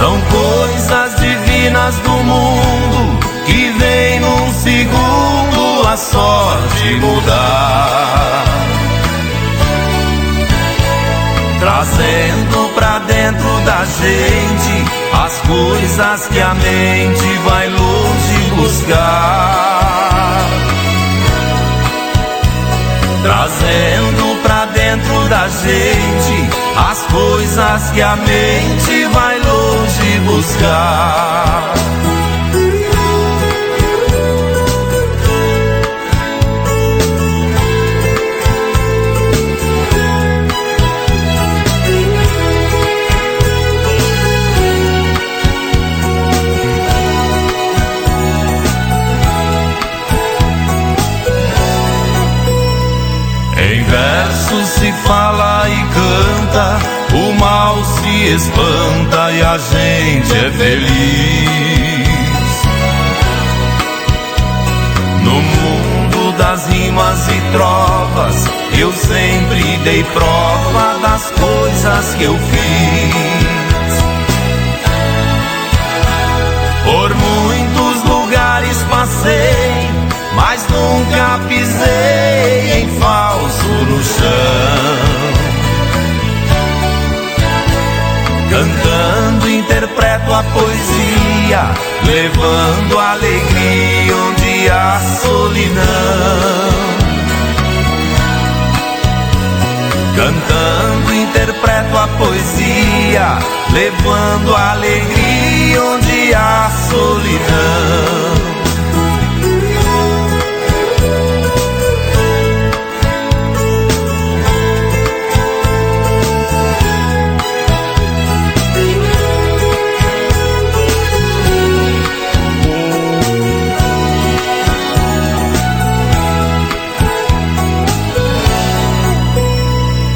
São coisas divinas do mundo que vem num segundo a sorte mudar, trazendo pra dentro da gente as coisas que a mente vai longe buscar, trazendo pra dentro da gente as coisas que a mente vai longe buscar. Em versos se fala e canta, o mal se espanta e a gente é feliz. No mundo das rimas e trovas, eu sempre dei prova das coisas que eu fiz. Por muitos lugares passei, mas nunca pisei em falso no chão. Cantando interpreto a poesia, levando alegria onde há solidão. Cantando interpreto a poesia, levando alegria onde há solidão.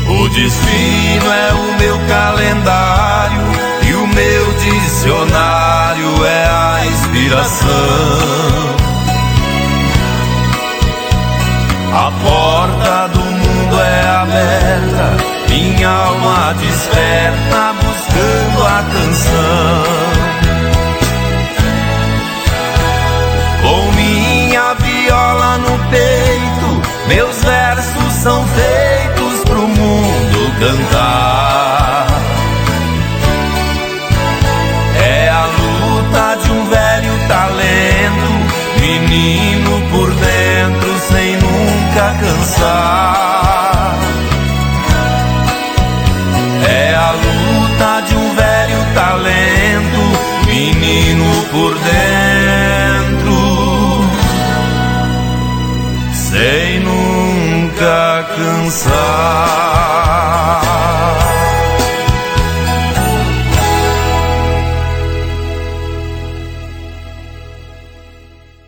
O destino é o meu calendário e o meu dicionário é a inspiração. A porta do mundo é aberta, minha alma desperta buscando a canção. Com minha viola no peito, meus versos são feitos pro mundo cantar. É a luta de um velho talento, menino por dentro sem nunca cansar. É a luta de um velho talento, menino por dentro sem nunca cansar.